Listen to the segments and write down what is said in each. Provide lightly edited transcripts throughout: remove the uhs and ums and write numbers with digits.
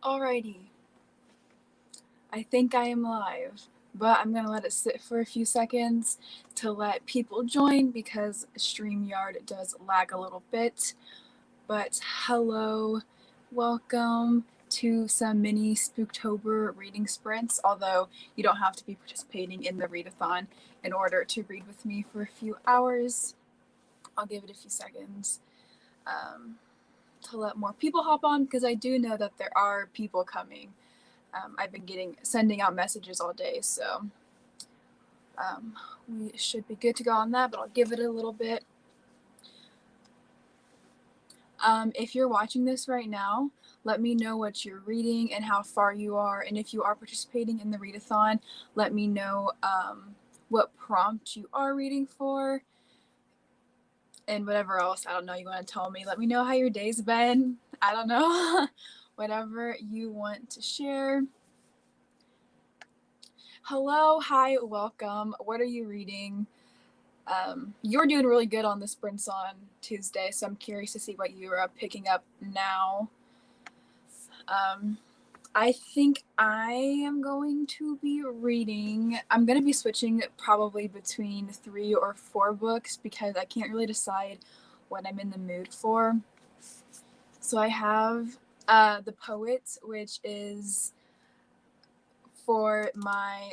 Alrighty, I think I am live, but I'm gonna let it sit for a few seconds to let people join because StreamYard does lag a little bit. But hello, welcome to some mini Spooktober reading sprints, although you don't have to be participating in the readathon in order to read with me for a few hours. I'll give it a few seconds to let more people hop on because I do know that there are people coming. I've been sending out messages all day, so we should be good to go on that, but I'll give it a little bit. If you're watching this right now, let me know what you're reading and how far you are, and if you are participating in the readathon, let me know what prompt you are reading for, and whatever else, I don't know, you want to tell me. Let me know how your day's been. I don't know. Whatever you want to share. Hello, hi, welcome. What are you reading? You're doing really good on the sprints on Tuesday, so I'm curious to see what you're picking up now. I think I am going to be reading. I'm going to be switching probably between 3 or 4 books because I can't really decide what I'm in the mood for. So I have The Poet, which is for my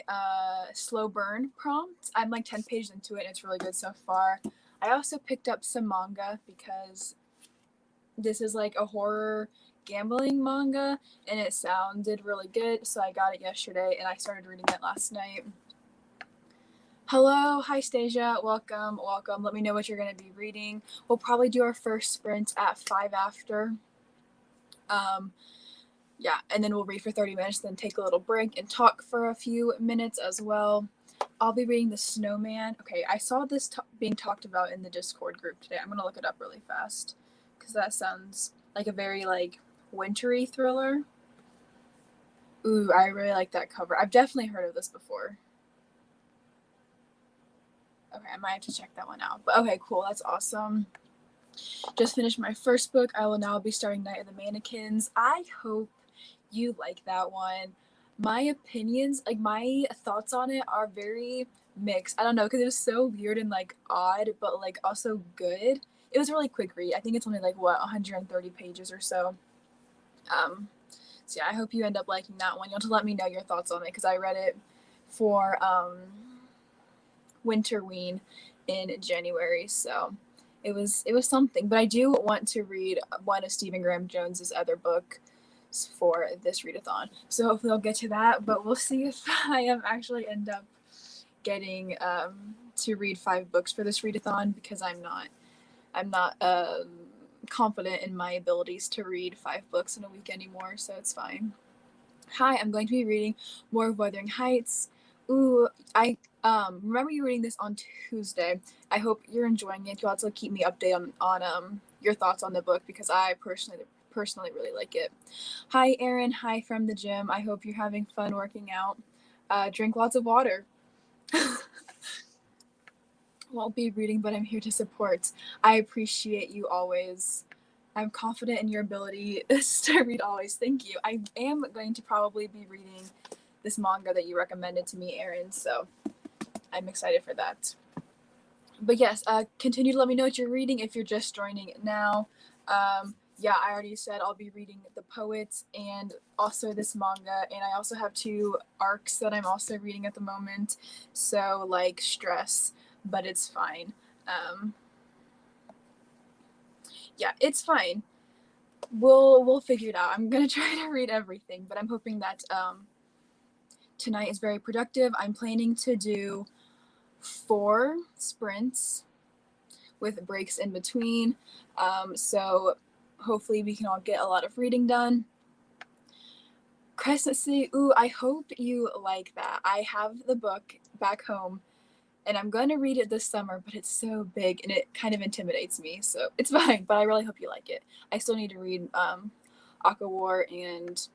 slow burn prompt. I'm like 10 pages into it and it's really good so far. I also picked up some manga because this is like a horror gambling manga and it sounded really good, so I got it yesterday and I started reading it last night. Hello, hi Stasia, welcome. Let me know what you're going to be reading. We'll probably do our first sprint at 5 after. Yeah, and then we'll read for 30 minutes, then take a little break and talk for a few minutes as well. I'll be reading The Snowman. Okay, I saw this being talked about in the Discord group today. I'm going to look it up really fast because that sounds like a very like wintry thriller. Ooh, I really like that cover. I've definitely heard of this before. Okay, I might have to check that one out. But okay, cool. That's awesome. Just finished my first book. I will now be starting Night of the Mannequins. I hope you like that one. My opinions, like my thoughts on it are very mixed. I don't know, because it was so weird and like odd, but like also good. It was a really quick read. I think it's only like 130 pages or so. So yeah, I hope you end up liking that one. You'll have to let me know your thoughts on it because I read it for Winterween in January, so it was something. But I do want to read one of Stephen Graham Jones's other books for this readathon, so hopefully I'll get to that. But we'll see if I actually end up getting to read 5 books for this readathon because I'm not confident in my abilities to read 5 books in a week anymore, so it's fine. Hi, I'm going to be reading more of Wuthering Heights. Ooh, I remember you reading this on Tuesday. I hope you're enjoying it. You'll also keep me updated on your thoughts on the book because I personally really like it. Hi, Erin. Hi from the gym. I hope you're having fun working out. Drink lots of water. Won't be reading, but I'm here to support. I appreciate you always. I'm confident in your ability to read always. Thank you. I am going to probably be reading this manga that you recommended to me, Erin, so I'm excited for that. But yes, continue to let me know what you're reading if you're just joining now. Yeah, I already said I'll be reading The Poet and also this manga, and I also have 2 arcs that I'm also reading at the moment, so like stress, but it's fine. Yeah, it's fine. We'll figure it out. I'm gonna try to read everything, but I'm hoping that tonight is very productive. I'm planning to do 4 sprints with breaks in between. So hopefully we can all get a lot of reading done. Crescent City, ooh, I hope you like that. I have the book back home and I'm going to read it this summer, but it's so big and it kind of intimidates me, so it's fine, but I really hope you like it. I still need to read Aqua War and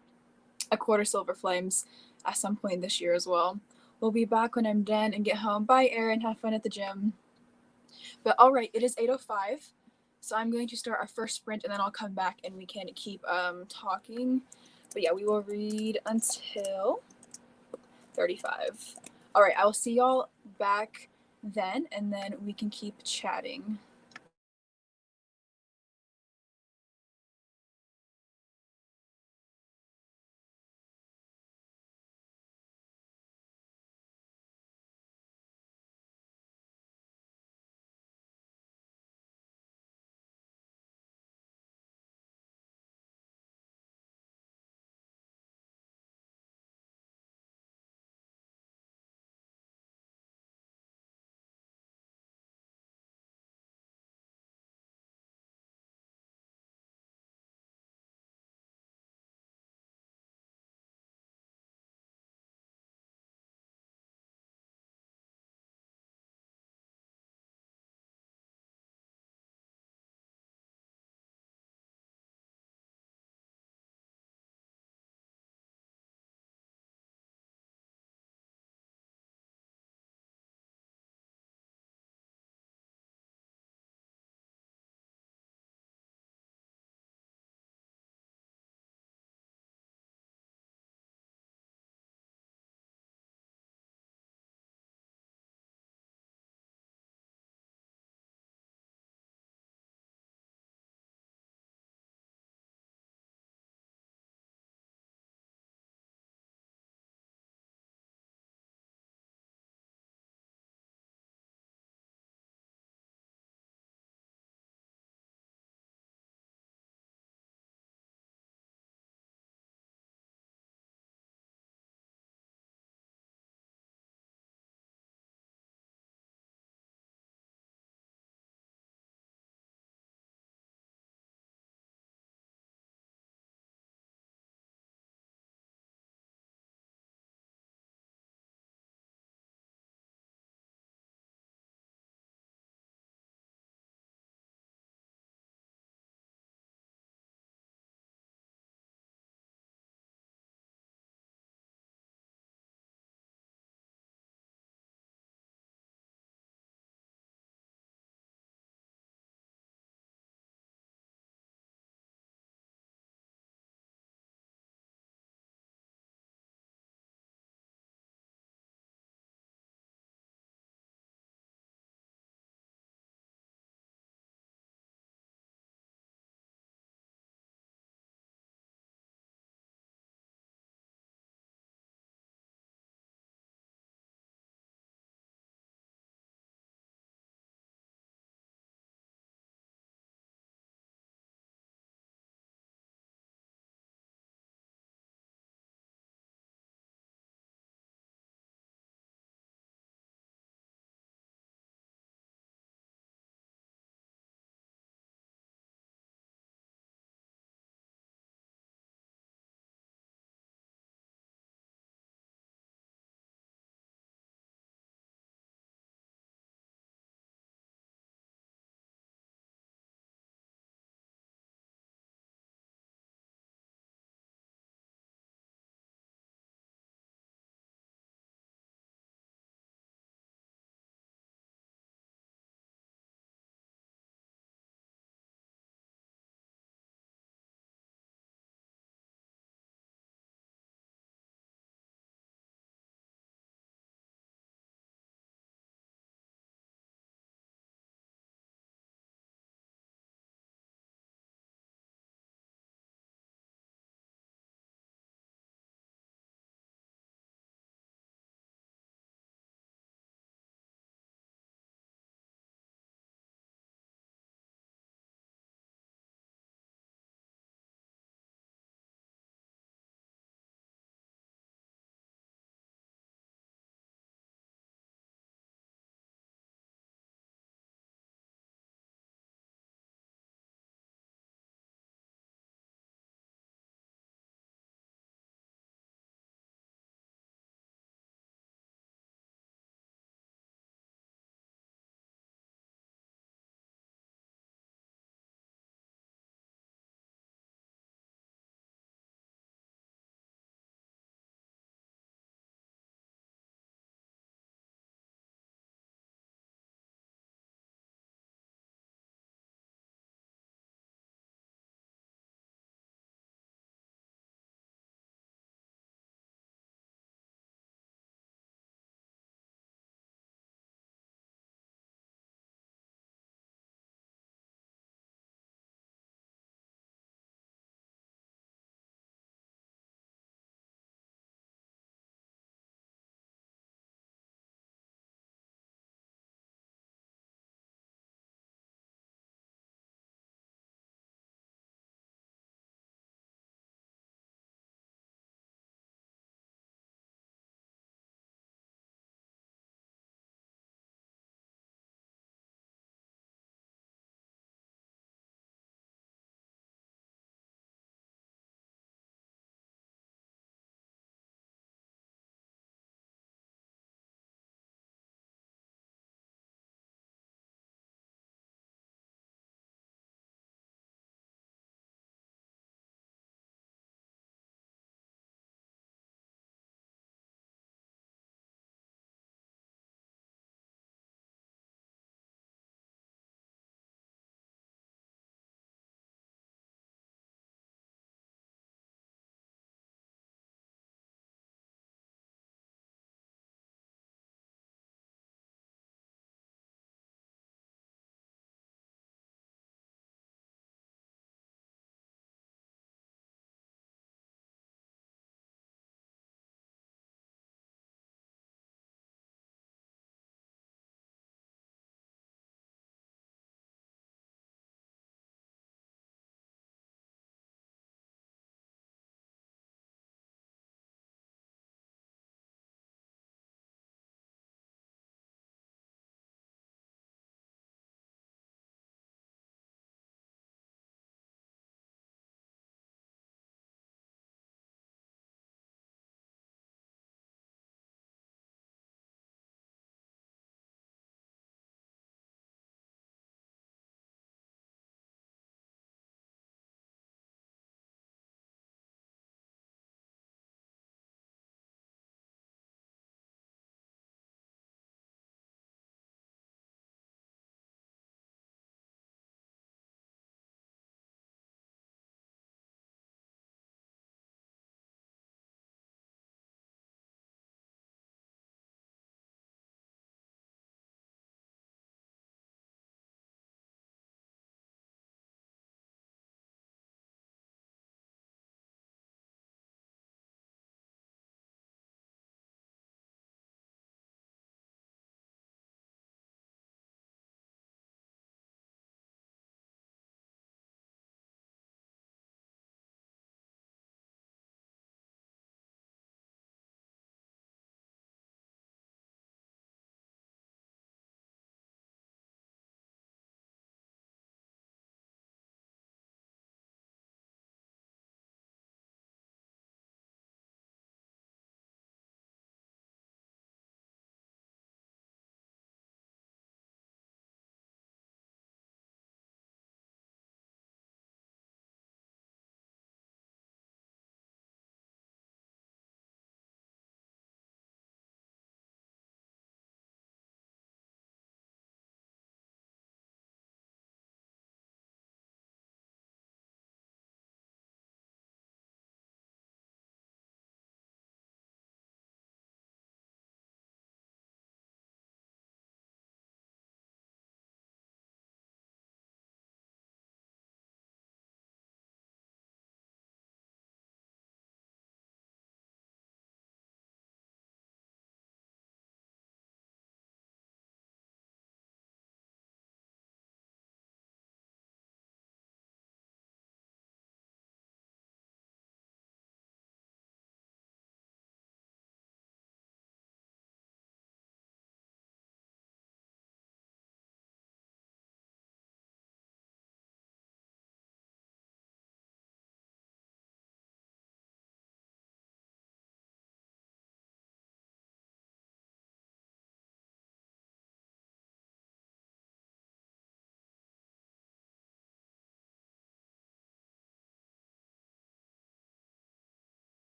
A Quarter Silver Flames at some point this year as well. We'll be back when I'm done and get home. Bye, Erin. Have fun at the gym. But all right, it is 8:05, so I'm going to start our first sprint, and then I'll come back and we can keep talking. But yeah, we will read until 35. All right, I will see y'all back then, and then we can keep chatting.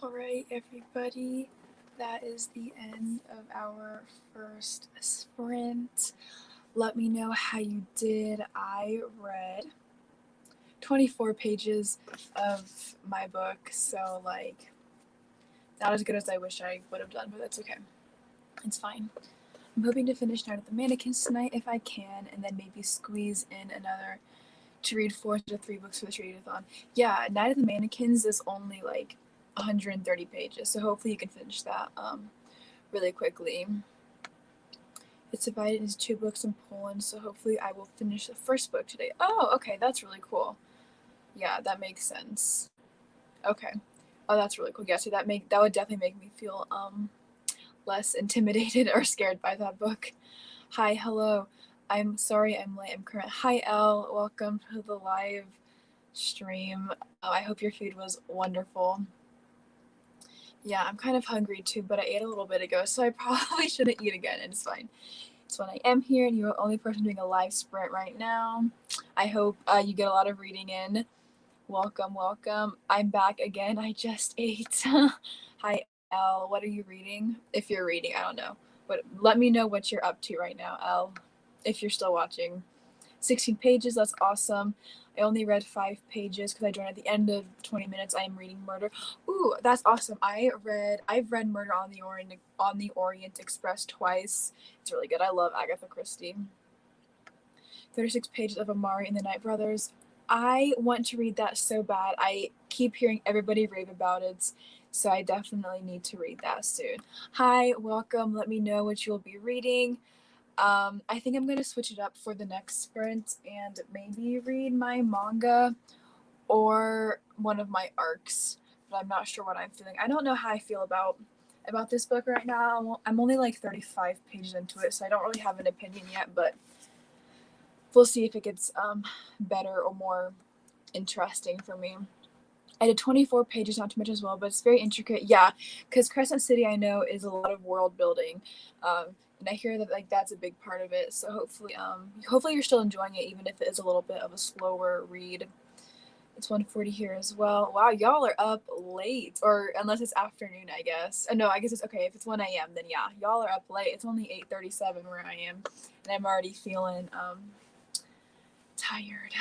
All right, everybody, that is the end of our first sprint. Let me know how you did. I read 24 pages of my book, so like not as good as I wish I would have done, but that's okay. It's fine. I'm hoping to finish Night of the Mannequins tonight if I can, and then maybe squeeze in another to read 4 to 3 books for the readathon. Yeah, Night of the Mannequins is only like 130 pages, so hopefully you can finish that really quickly. It's divided into 2 books in Poland, so hopefully I will finish the first book today. Oh, okay, that's really cool. Yeah, that makes sense. Okay. Oh, that's really cool. Yeah, so that would definitely make me feel less intimidated or scared by that book. Hi, hello. I'm sorry I'm late. I'm current. Hi, Elle. Welcome to the live stream. I hope your food was wonderful. Yeah, I'm kind of hungry too, but I ate a little bit ago, so I probably shouldn't eat again, and it's fine. It's when I am here, and you're the only person doing a live sprint right now. I hope you get a lot of reading in. Welcome, welcome. I'm back again. I just ate. Hi, Elle. What are you reading? If you're reading, I don't know. But let me know what you're up to right now, Elle, if you're still watching. 16 pages, that's awesome. I only read 5 pages because I joined at the end of 20 minutes. I am reading Murder. Ooh, that's awesome. I've read Murder on the Orient Express twice. It's really good. I love Agatha Christie. 36 pages of Amari and the Night Brothers. I want to read that so bad. I keep hearing everybody rave about it, so I definitely need to read that soon. Hi, welcome. Let me know what you'll be reading. I think I'm going to switch it up for the next sprint and maybe read my manga or one of my arcs, but I'm not sure what I'm feeling. I don't know how I feel about this book right now. I'm only like 35 pages into it, so I don't really have an opinion yet, but we'll see if it gets better or more interesting for me. I did 24 pages, not too much as well, but it's very intricate. Yeah, because Crescent City I know is a lot of world building, and I hear that like that's a big part of it. So hopefully you're still enjoying it, even if it is a little bit of a slower read. It's 1:40 here as well. Wow, y'all are up late, or unless it's afternoon, I guess. No, I guess it's okay. If it's 1 a.m., then yeah, y'all are up late. It's only 8:37 where I am, and I'm already feeling tired.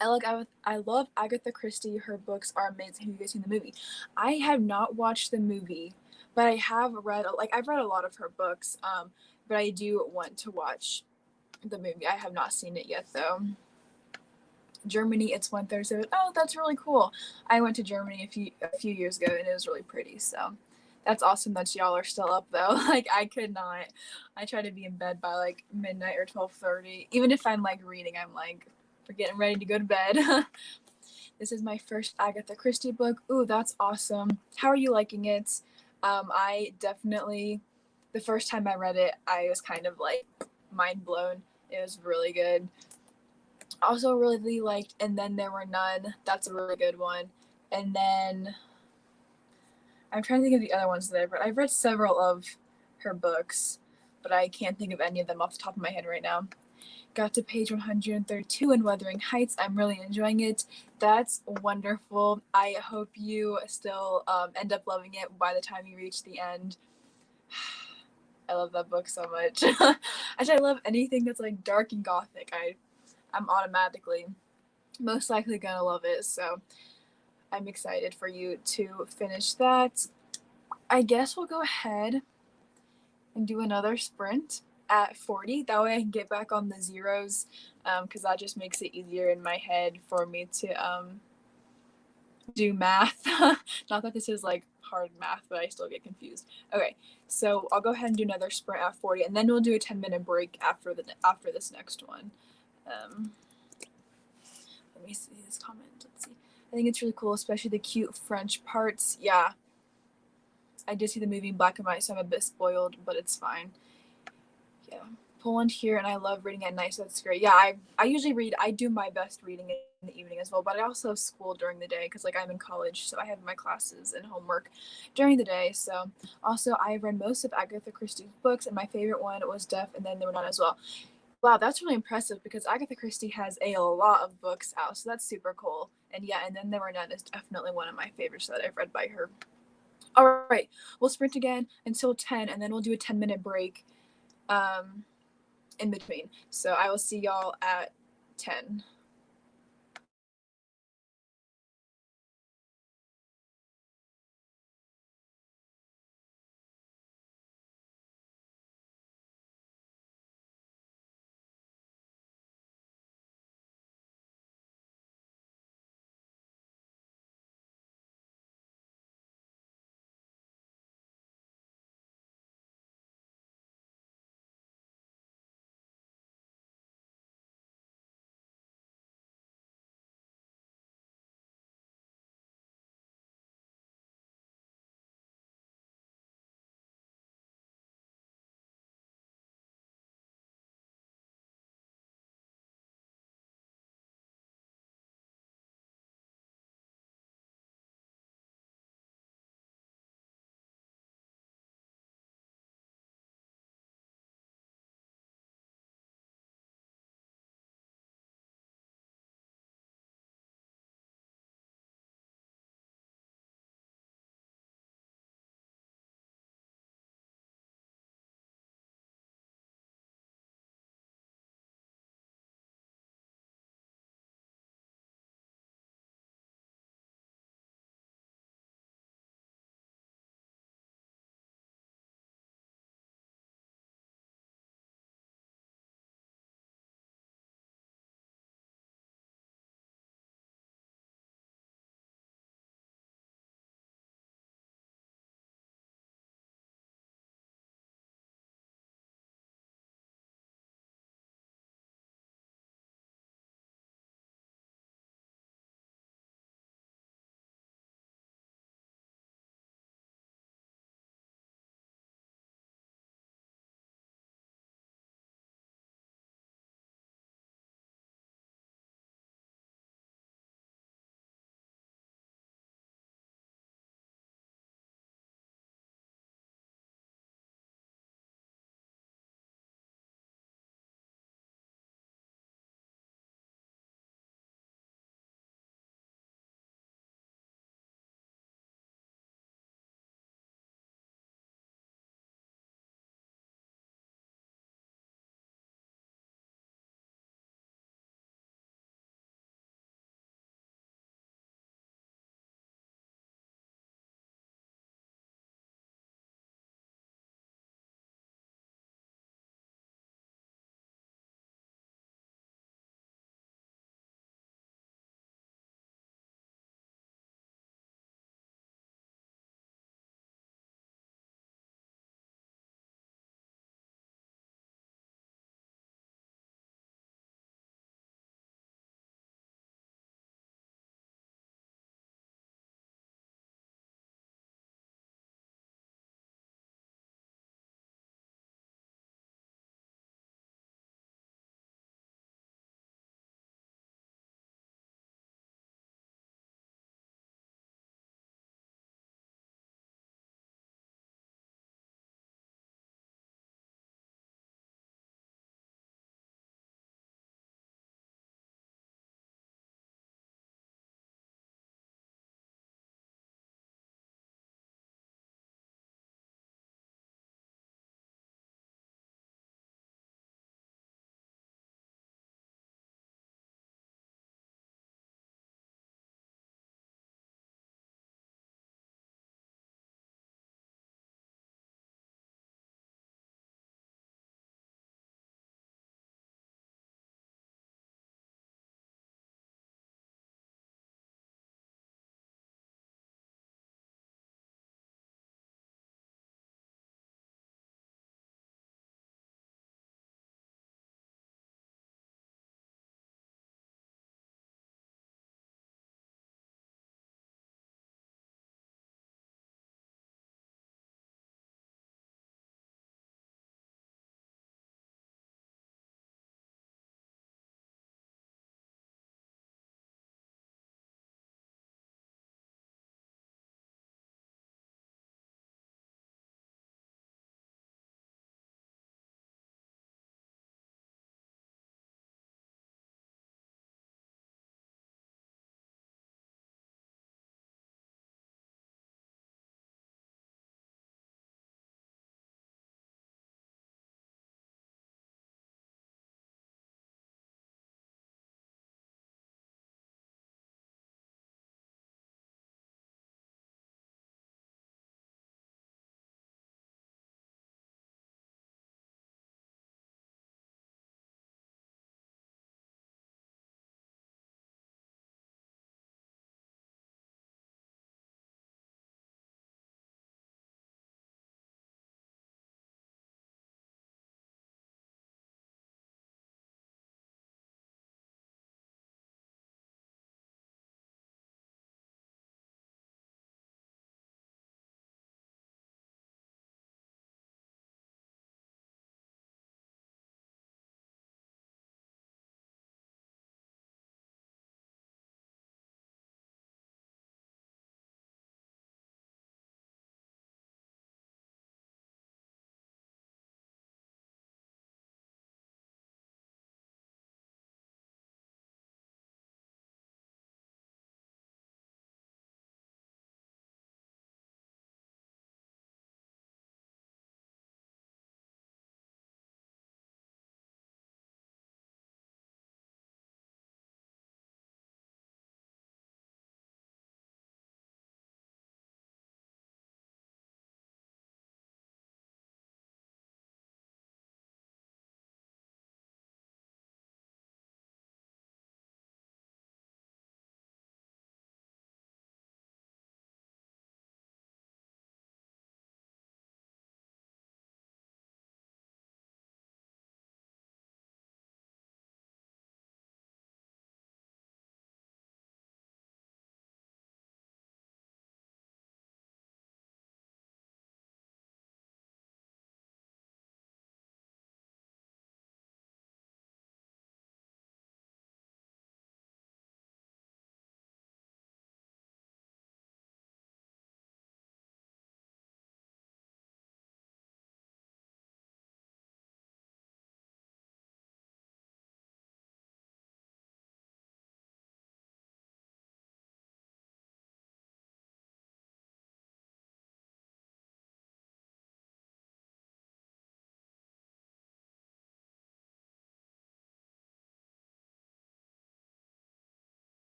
I love Agatha Christie. Her books are amazing. Have you guys seen the movie? I have not watched the movie, but I have read I've read a lot of her books. But I do want to watch the movie. I have not seen it yet though. Germany, it's 1:37. Oh, that's really cool. I went to Germany a few years ago and it was really pretty. So that's awesome that y'all are still up though. Like I could not. I try to be in bed by like midnight or 12:30. Even if I'm like reading, I'm like getting ready to go to bed. This is my first Agatha Christie book. Ooh, that's awesome. How are you liking it? I definitely, the first time I read it, I was kind of like mind blown. It was really good. Also really liked And Then There Were None. That's a really good one. And then I'm trying to think of the other ones that I've read. I've read several of her books, but I can't think of any of them off the top of my head right now. Got to page 132 in Wuthering Heights. I'm really enjoying it. That's wonderful. I hope you still end up loving it by the time you reach the end. I love that book so much. Actually, I love anything that's like dark and gothic. I'm automatically most likely gonna love it. So I'm excited for you to finish that. I guess we'll go ahead and do another sprint at 40. That way I can get back on the zeros, because that just makes it easier in my head for me to do math. Not that this is like hard math, but I still get confused. Okay, so I'll go ahead and do another sprint at 40, and then we'll do a 10-minute break after this next one. Let me see this comment. Let's see. I think it's really cool, especially the cute French parts. Yeah, I did see the movie in black and white, so I'm a bit spoiled, but it's fine. Yeah, Poland here, and I love reading at night, so that's great. Yeah, I usually read. I do my best reading in the evening as well, but I also have school during the day because like I'm in college, so I have my classes and homework during the day. So also I read most of Agatha Christie's books, and my favorite one was Death and Then There Were None as well. Wow, that's really impressive because Agatha Christie has a lot of books out, so that's super cool. And yeah, and then There Were None is definitely one of my favorites that I've read by her. All right, we'll sprint again until 10, and then we'll do a 10-minute break um, in between. So I will see y'all at 10.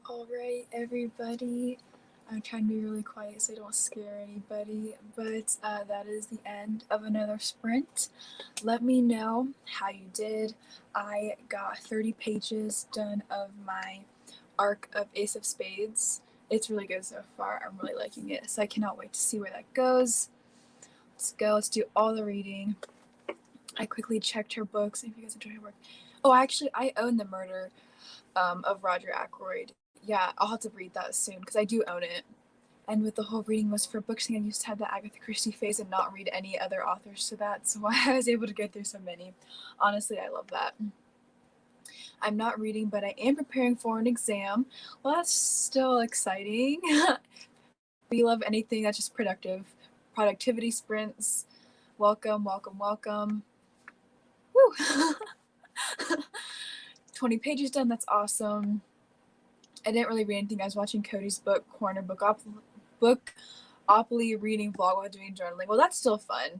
All right, everybody. I'm trying to be really quiet so I don't scare anybody, but that is the end of another sprint. Let me know how you did. I got 30 pages done of my arc of Ace of Spades. It's really good so far. I'm really liking it, so I cannot wait to see where that goes. Let's go. Let's do all the reading. I quickly checked her books. If you guys enjoy her work. Oh, actually, I own The Murder of Roger Ackroyd. Yeah, I'll have to read that soon because I do own it. And with the whole reading was for books, I used to have the Agatha Christie phase and not read any other authors, so that's why I was able to get through so many. Honestly, I love that. I'm not reading, but I am preparing for an exam. Well, that's still exciting. We love anything that's just productive. Productivity sprints. Welcome, welcome, welcome. Woo! 20 pages done, that's awesome. I didn't really read anything. I was watching Cody's book corner Bookopoly reading vlog while doing journaling. Well, that's still fun.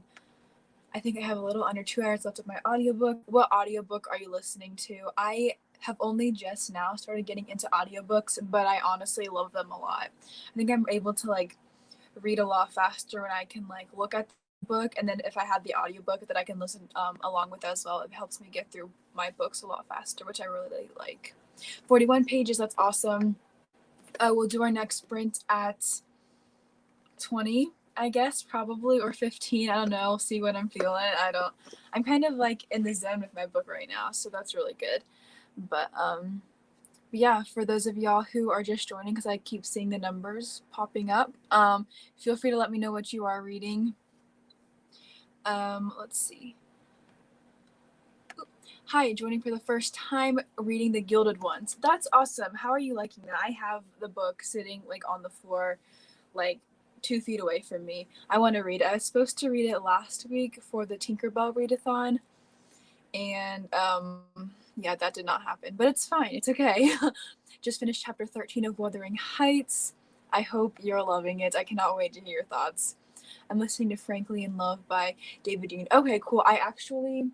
I think I have a little under 2 hours left of my audiobook. What audiobook are you listening to? I have only just now started getting into audiobooks, but I honestly love them a lot. I think I'm able to like read a lot faster when I can like look at the book, and then if I have the audiobook that I can listen along with as well, it helps me get through my books a lot faster, which I really like. 41 pages, that's awesome. We'll do our next sprint at 20, I guess, probably, or 15. I don't know. See what I'm feeling. I'm kind of like in the zone with my book right now, so that's really good. But yeah, for those of y'all who are just joining, because I keep seeing the numbers popping up, feel free to let me know what you are reading. Let's see. Hi, joining for the first time, reading The Gilded Ones. That's awesome. How are you liking that? I have the book sitting like on the floor, like 2 feet away from me. I want to read it. I was supposed to read it last week for the Tinkerbell readathon, and yeah, that did not happen, but it's fine. It's okay. Just finished chapter 13 of Wuthering Heights. I hope you're loving it. I cannot wait to hear your thoughts. I'm listening to Frankly in Love by David Yoon. Okay, cool. I actually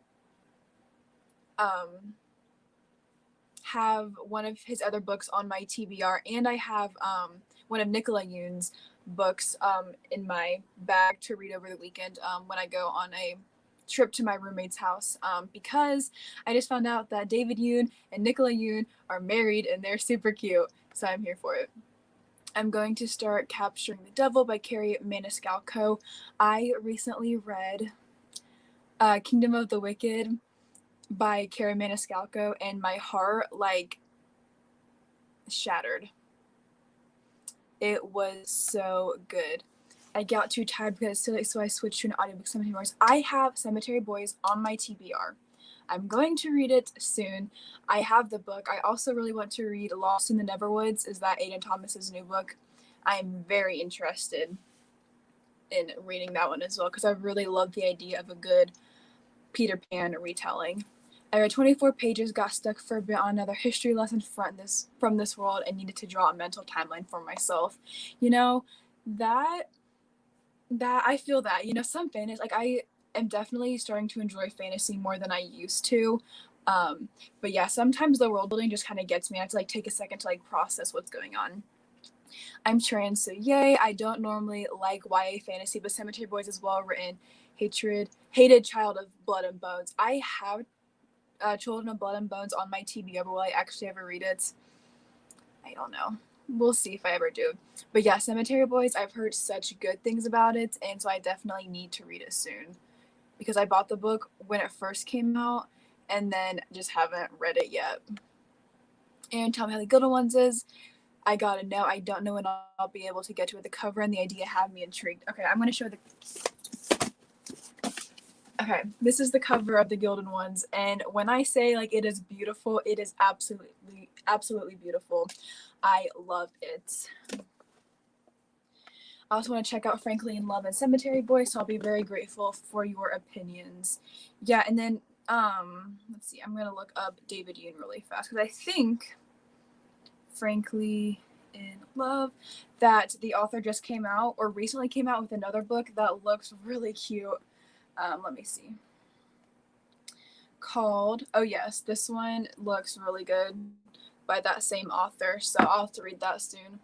have one of his other books on my TBR, and I have one of Nicola Yoon's books in my bag to read over the weekend when I go on a trip to my roommate's house, because I just found out that David Yoon and Nicola Yoon are married and they're super cute, so I'm here for it. I'm going to start Capturing the Devil by Carrie Maniscalco. I recently read Kingdom of the Wicked by Carrie Maniscalco, and my heart like shattered. It was so good. I got too tired because it's too late, so I switched to an audiobook, Cemetery Boys. I have Cemetery Boys on my TBR. I'm going to read it soon. I have the book. I also really want to read Lost in the Neverwoods. Is that Aiden Thomas's new book? I'm very interested in reading that one as well because I really love the idea of a good Peter Pan retelling. I read 24 pages, got stuck for a bit on another history lesson from this world, and needed to draw a mental timeline for myself. You know, that I feel that, you know, some fantasy, like I am definitely starting to enjoy fantasy more than I used to. But yeah, sometimes the world building just kind of gets me. I have to like take a second to like process what's going on. I'm trans, so yay. I don't normally like YA fantasy, but Cemetery Boys is well written. Hated Child of Blood and Bones. I have Children of Blood and Bones on my TBR, but will I actually ever read it? I don't know. We'll see if I ever do. But yeah, Cemetery Boys, I've heard such good things about it, and so I definitely need to read it soon. Because I bought the book when it first came out, and then just haven't read it yet. And Tell Me How the Gilded Ones is. I gotta know. I don't know when I'll be able to get to it. The cover and the idea have me intrigued. Okay, I'm gonna show the... Okay, this is the cover of The Gilded Ones, and when I say like it is beautiful, it is absolutely beautiful. I love it. I also want to check out Frankly in Love and Cemetery Boys, so I'll be very grateful for your opinions. Yeah, and then let's see, I'm gonna look up David Yoon really fast because I think Frankly in Love that the author just came out or recently came out with another book that looks really cute. Let me see. Called, oh yes, this one looks really good. by that same author, so I'll have to read that soon.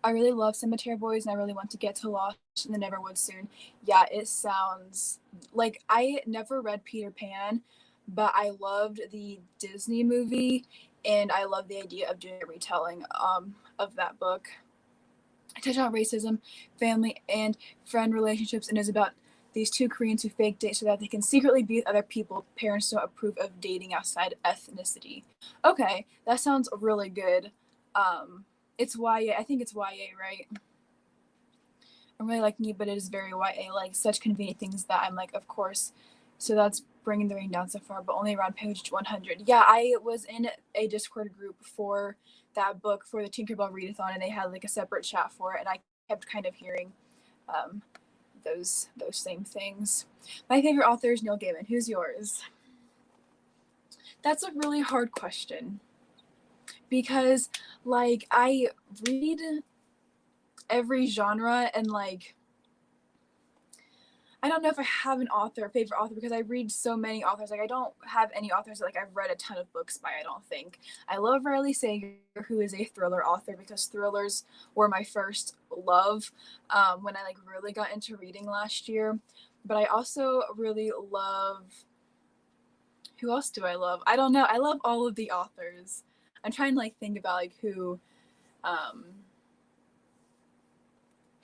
I really love Cemetery Boys, and I really want to get to Lost in the Neverwood soon. Yeah, it sounds like I never read Peter Pan, but I loved the Disney movie, and I love the idea of doing a retelling of that book. I touch on racism, family, and friend relationships, and is about these two Koreans who fake date so that they can secretly be with other people parents don't approve of dating outside ethnicity. Okay, that sounds really good. It's YA. I think it's YA, right? I'm really liking it, but it is very YA, like such convenient things that I'm like, of course. So that's bringing the rating down so far, but only around page 100. Yeah, I was in a Discord group for that book for the Tinkerbell readathon, and they had like a separate chat for it, and I kept kind of hearing um, those same things. My favorite author is Neil Gaiman. Who's yours? That's a really hard question because like I read every genre, and like I don't know if I have an author, favorite author, because I read so many authors. Like I don't have any authors that like I've read a ton of books by, I don't think. I love Riley Sager, who is a thriller author, because thrillers were my first love when I like really got into reading last year. But I also really love, who else do I love? I don't know. I love all of the authors. I'm trying to like think about like who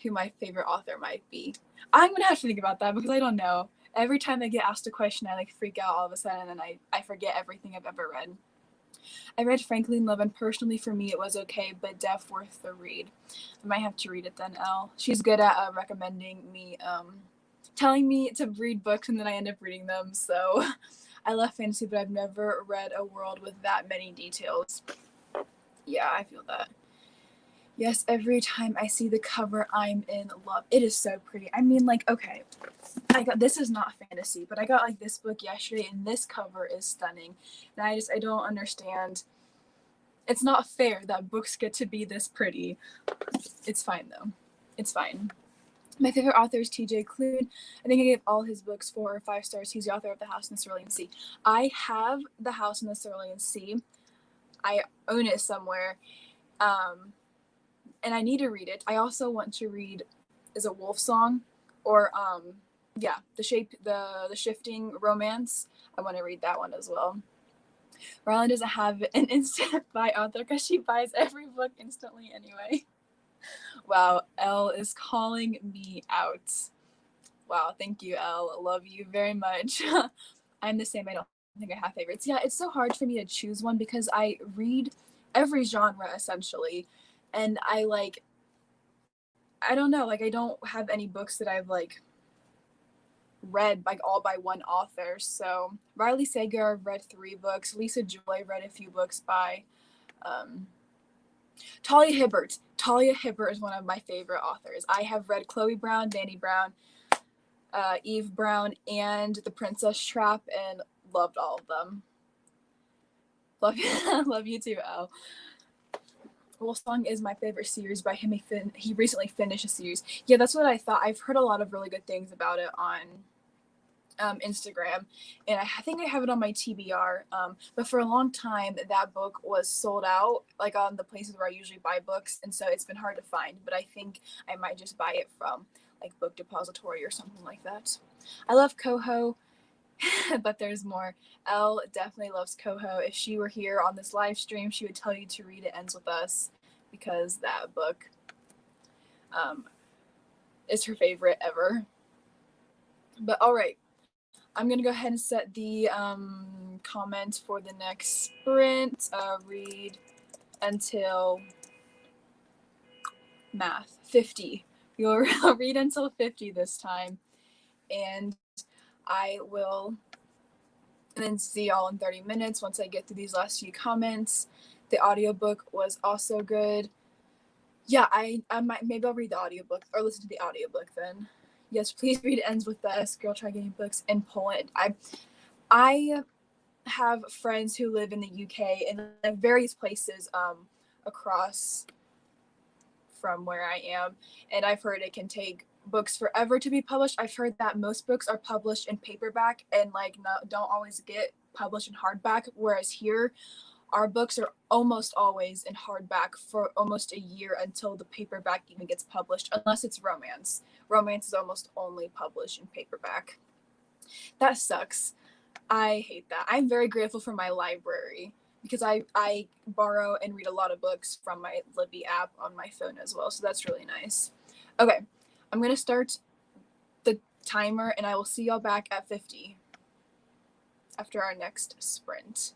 my favorite author might be. I'm gonna have to think about that because I don't know. Every time I get asked a question, I like freak out all of a sudden, and I forget everything I've ever read. I read Frankly in Love, and personally for me it was okay, but def worth the read. I might have to read it then, Elle. She's good at recommending me, telling me to read books, and then I end up reading them, so I love fantasy, but I've never read a world with that many details. Yeah, I feel that. Yes, every time I see the cover, I'm in love. It is so pretty. I mean, like, okay, this is not fantasy, but I got like this book yesterday, and this cover is stunning. And I don't understand. It's not fair that books get to be this pretty. It's fine though. It's fine. My favorite author is T.J. Klune. I think I gave all his books 4 or 5 stars. He's the author of The House in the Cerulean Sea. I have The House in the Cerulean Sea. I own it somewhere. And I need to read it. I also want to read, is it Wolf Song? Or the Shifting Romance. I want to read that one as well. Riley doesn't have an instant buy author because she buys every book instantly anyway. Wow, Elle is calling me out. Wow, thank you, Elle. Love you very much. I'm the same. I don't think I have favorites. Yeah, it's so hard for me to choose one because I read every genre essentially. And I don't know, like I don't have any books that I've like read like all by one author. So Riley Sager, I've read 3 books. Lisa Joy, read a few books by. Talia Hibbert. Talia Hibbert is one of my favorite authors. I have read Chloe Brown, Dani Brown, Eve Brown, and The Princess Trap, and loved all of them. Love you, love you too, Elle. Wolf Song is my favorite series by him. He recently finished a series. Yeah, that's what I thought. I've heard a lot of really good things about it on Instagram, and I think I have it on my TBR. But for a long time, that book was sold out, like on the places where I usually buy books, and so it's been hard to find. But I think I might just buy it from like Book Depository or something like that. I love Coho. But there's more. Elle definitely loves Coho. If she were here on this live stream, she would tell you to read It Ends With Us, because that book is her favorite ever. But all right, I'm gonna go ahead and set the comment for the next sprint. Read until math 50. You'll read until 50 this time, and I will then see y'all in 30 minutes once I get through these last few comments. The audiobook was also good. Yeah, I might, maybe I'll read the audiobook or listen to the audiobook then. Yes, please read It Ends With Us. Girl Try Getting Books in Poland. I have friends who live in the UK and various places across from where I am, and I've heard it can take books forever to be published. I've heard that most books are published in paperback and like don't always get published in hardback, whereas here our books are almost always in hardback for almost a year until the paperback even gets published, unless it's romance. Romance is almost only published in paperback. That sucks. I hate that. I'm very grateful for my library because I borrow and read a lot of books from my Libby app on my phone as well. So that's really nice. Okay, I'm going to start the timer and I will see y'all back at 50 after our next sprint.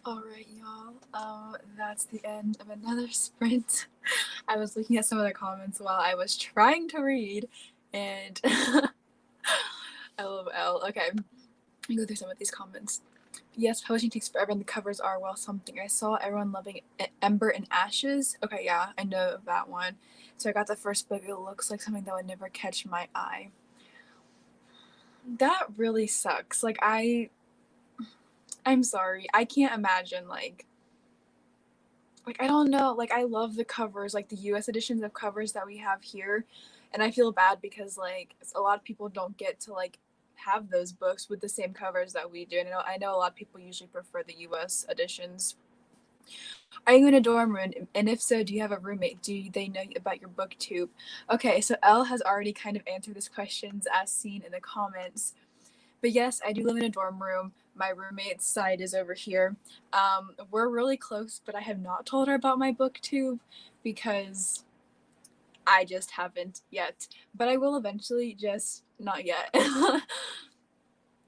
All right, y'all. That's the end of another sprint. I was looking at some of the comments while I was trying to read, and LOL. Okay, let me go through some of these comments. Yes, publishing takes forever, and the covers are, well, something. I saw everyone loving Ember and Ashes. Okay, yeah, I know of that one. So I got the first book. It looks like something that would never catch my eye. That really sucks. Like, I'm sorry. I can't imagine, like, I don't know. Like, I love the covers, like the US editions of covers that we have here. And I feel bad because, like, a lot of people don't get to, like, have those books with the same covers that we do. And I know a lot of people usually prefer the US editions. Are you in a dorm room? And if so, do you have a roommate? Do they know about your booktube? Okay, so Elle has already kind of answered this questions as seen in the comments. But yes, I do live in a dorm room. My roommate's side is over here. We're really close, but I have not told her about my booktube because I just haven't yet. But I will eventually, just not yet.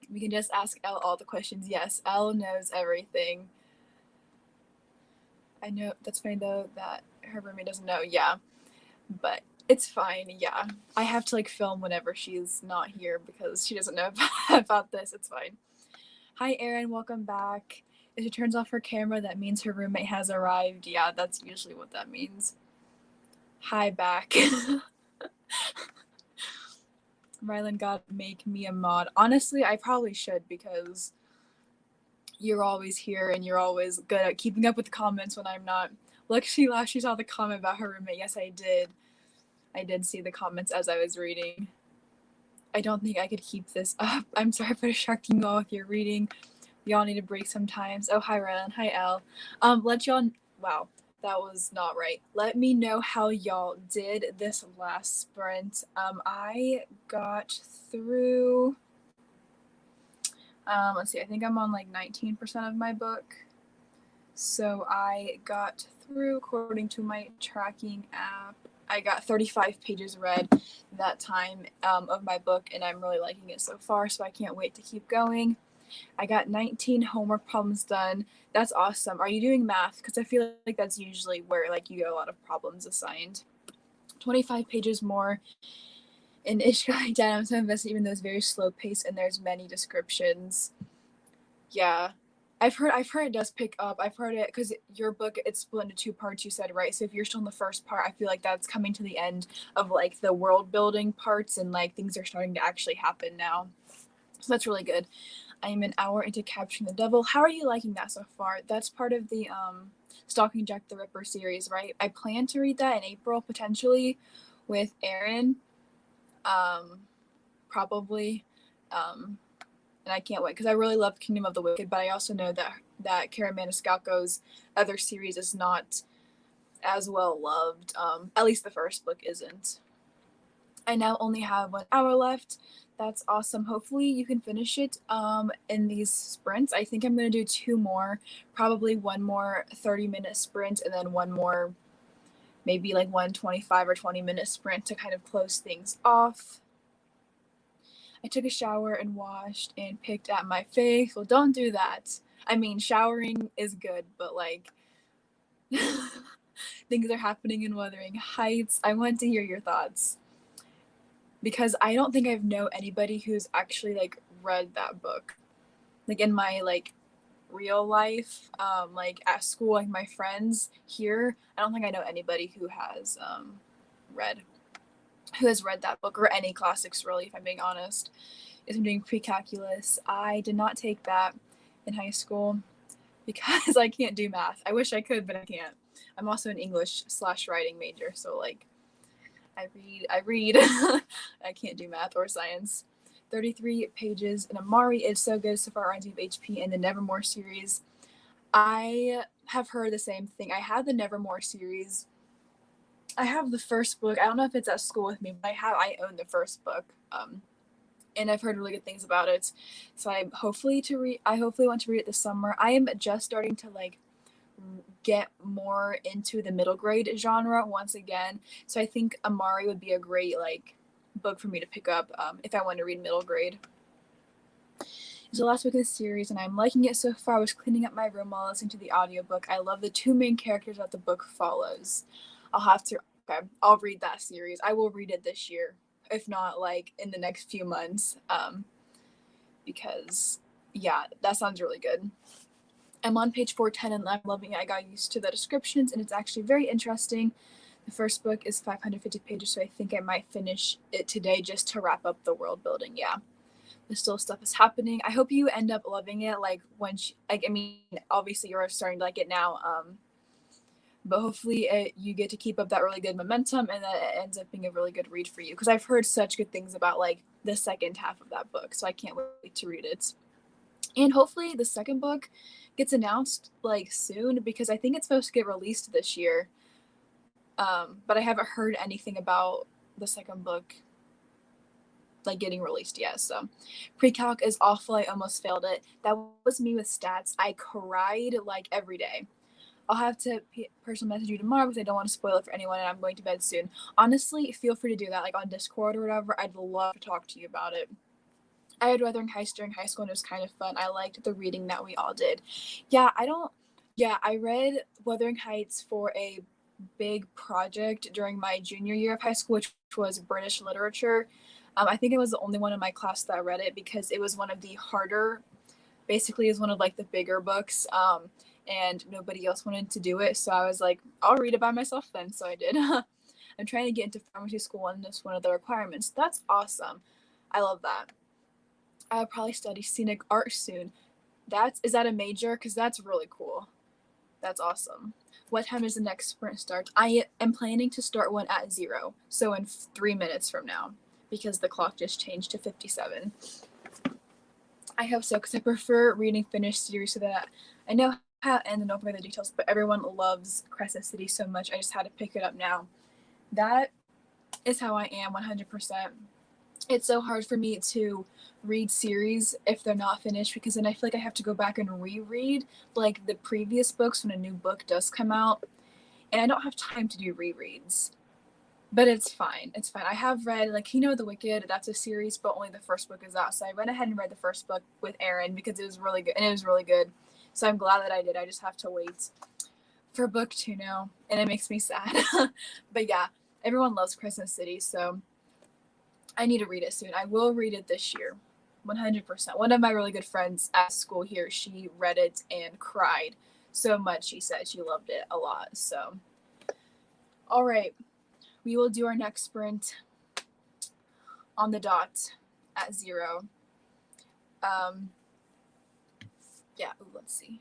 We can just ask Elle all the questions. Yes, Elle knows everything. I know that's funny though that her roommate doesn't know. Yeah, but it's fine. Yeah, I have to like film whenever she's not here because she doesn't know about this. It's fine. Hi, Erin. Welcome back. If she turns off her camera, that means her roommate has arrived. Yeah, that's usually what that means. Hi, back. Rylan, God, make me a mod. Honestly, I probably should because you're always here and you're always good at keeping up with the comments when I'm not. Look, she saw the comment about her roommate. Yes, I did. I did see the comments as I was reading. I don't think I could keep this up. I'm sorry for distracting you all with your reading. We all need a break sometimes. Oh, hi, Rylan. Hi, Elle. Let y'all. Wow, that was not right. Let me know how y'all did this last sprint. I got through. Let's see. I think I'm on like 19% of my book. So I got through, according to my tracking app, I got 35 pages read that time of my book, and I'm really liking it so far, so I can't wait to keep going. I got 19 homework problems done. That's awesome. Are you doing math? Because I feel like that's usually where like you get a lot of problems assigned. 25 pages more in Ishkai Dad. I'm so invested even though it's very slow paced and there's many descriptions. Yeah. I've heard it does pick up. I've heard it because your book, it's split into two parts, you said, right? So if you're still in the first part, I feel like that's coming to the end of like the world building parts and like things are starting to actually happen now. So that's really good. I am an hour into Capturing the Devil. How are you liking that so far? That's part of the Stalking Jack the Ripper series, right? I plan to read that in April potentially with Erin. Probably. And I can't wait because I really love Kingdom of the Wicked, but I also know that Karen Maniscalco's other series is not as well loved. At least the first book isn't. I now only have 1 hour left. That's awesome. Hopefully you can finish it in these sprints. I think I'm going to do 2 more, probably 1 more 30-minute sprint and then 1 more maybe like 125 or 20-minute sprint to kind of close things off. I took a shower and washed and picked at my face. Well, don't do that. I mean, showering is good, but like things are happening in Wuthering Heights. I want to hear your thoughts because I don't think I know anybody who's actually like read that book. Like in my like real life, like at school, like my friends here, I don't think I know anybody who has read that book or any classics really, if I'm being honest. Is I'm doing pre-calculus. I did not take that in high school because I can't do math. I wish I could, but I can't. I'm also an English/writing major, so like I read. I can't do math or science. 33 pages, and Amari is so good so far. RNG of HP and the Nevermore series. I have heard the same thing. I have the Nevermore series. I have the first book. I don't know if it's at school with me, but I own the first book. And I've heard really good things about it. So I hopefully want to read it this summer. I am just starting to like get more into the middle grade genre once again. So I think Amari would be a great like book for me to pick up if I want to read middle grade. It's the last book in the series, and I'm liking it so far. I was cleaning up my room while listening to the audiobook. I love the two main characters that the book follows. Okay, I'll read that series. I will read it this year, if not like in the next few months, because yeah, that sounds really good. I'm on page 410 and I'm loving it. I got used to the descriptions and it's actually very interesting. The first book is 550 pages, so I think I might finish it today just to wrap up the world building. Yeah, the still stuff is happening. I hope you end up loving it. Like I mean, obviously you're starting to like it now, but hopefully you get to keep up that really good momentum and that it ends up being a really good read for you. Because I've heard such good things about like the second half of that book, so I can't wait to read it. And hopefully the second book gets announced like soon because I think it's supposed to get released this year. But I haven't heard anything about the second book like getting released yet. So pre-calc is awful. I almost failed it. That was me with stats. I cried like every day. I'll have to personal message you tomorrow because I don't want to spoil it for anyone and I'm going to bed soon. Honestly, feel free to do that like on Discord or whatever. I'd love to talk to you about it. I had Wuthering Heights during high school and it was kind of fun. I liked the reading that we all did. I read Wuthering Heights for a big project during my junior year of high school, which was British literature. I think I was the only one in my class that read it because it was one of the harder, basically is one of like the bigger books, and nobody else wanted to do it. So I was like, I'll read it by myself then. So I did. I'm trying to get into pharmacy school and that's one of the requirements. That's awesome. I love that. I'll probably study scenic art soon. Is that a major? Because that's really cool. That's awesome. What time does the next sprint start? I am planning to start one at 0, so in 3 minutes from now, because the clock just changed to 57. I hope so, because I prefer reading finished series so that I know how to end and don't forget the details, but everyone loves Crescent City so much, I just had to pick it up now. That is how I am 100%. It's so hard for me to read series if they're not finished because then I feel like I have to go back and reread like the previous books when a new book does come out, and I don't have time to do rereads. But it's fine. It's fine. I have read like The Wicked. That's a series, but only the first book is out. So I went ahead and read the first book with Aaron because it was really good, and it was really good. So I'm glad that I did. I just have to wait for book 2 now, and it makes me sad. But yeah, everyone loves Crescent City, so I need to read it soon. I will read it this year, 100%. One of my really good friends at school here, she read it and cried so much. She said she loved it a lot. So, all right, we will do our next sprint on the dot at 0. Let's see.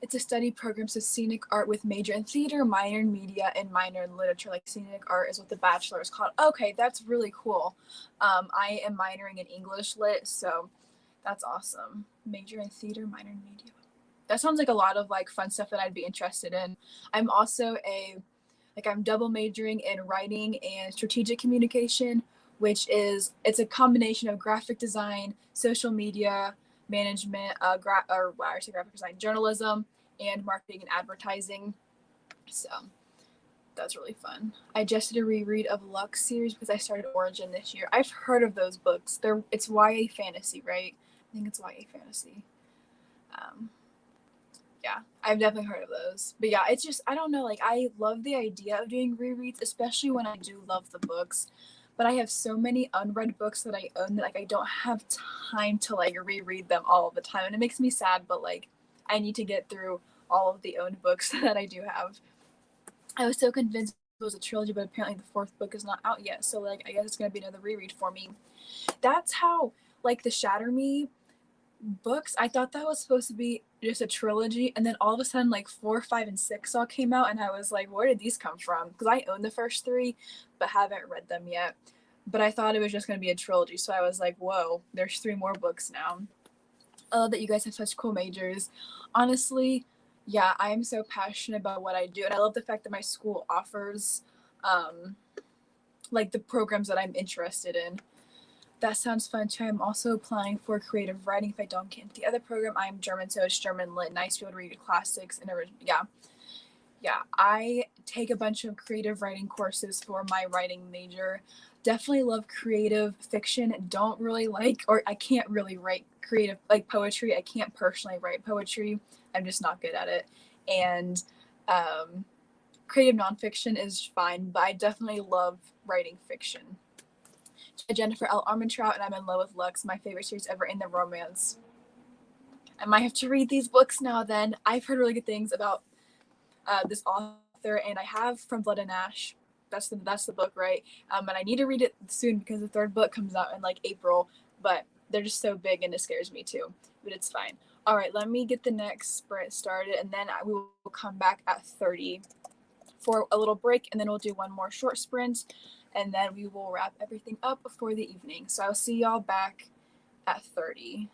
It's a study program, so scenic art with major in theater, minor in media, and minor in literature. Like scenic art is what the bachelor is called. Okay, that's really cool. I am minoring in English lit, so that's awesome. Major in theater, minor in media. That sounds like a lot of like fun stuff that I'd be interested in. I'm also I'm double majoring in writing and strategic communication, it's a combination of graphic design, social media management, graphic design, journalism, and marketing and advertising. So that's really fun. I just did a reread of Lux series because I started Origin this year. I've heard of those books. It's YA fantasy, right? I think it's YA fantasy. Yeah, I've definitely heard of those. But yeah, it's just, I don't know, like I love the idea of doing rereads, especially when I do love the books. But I have so many unread books that I own that like I don't have time to like reread them all the time. And it makes me sad, but like I need to get through all of the owned books that I do have. I was so convinced it was a trilogy, but apparently the 4th book is not out yet. So like I guess it's gonna be another reread for me. That's how like the Shatter Me books, I thought that was supposed to be just a trilogy, and then all of a sudden like 4, 5, and 6 all came out, and I was like, where did these come from? Because I own the first 3 but haven't read them yet, but I thought it was just going to be a trilogy, so I was like, whoa, there's 3 more books now. I love that you guys have such cool majors. Honestly, yeah, I am so passionate about what I do, and I love the fact that my school offers like the programs that I'm interested in. That sounds fun too. I'm also applying for creative writing if I don't get into the other program. I'm German, so it's German lit. Nice to be able to read classics and yeah. I take a bunch of creative writing courses for my writing major. definitely love creative fiction. Don't really like, or I can't really write creative, like poetry. I can't personally write poetry. I'm just not good at it. And creative nonfiction is fine, but I definitely love writing fiction. Jennifer L. Armentrout, and I'm in love with Lux, my favorite series ever in the romance. I might have to read these books now then. I've heard really good things about this author, and I have From Blood and Ash. That's the book, right? And I need to read it soon because the third book comes out in like April, but they're just so big and it scares me too. But it's fine. All right, let me get the next sprint started, and then we will come back at 30 for a little break, and then we'll do one more short sprint, and then we will wrap everything up for the evening. So I'll see y'all back at 30.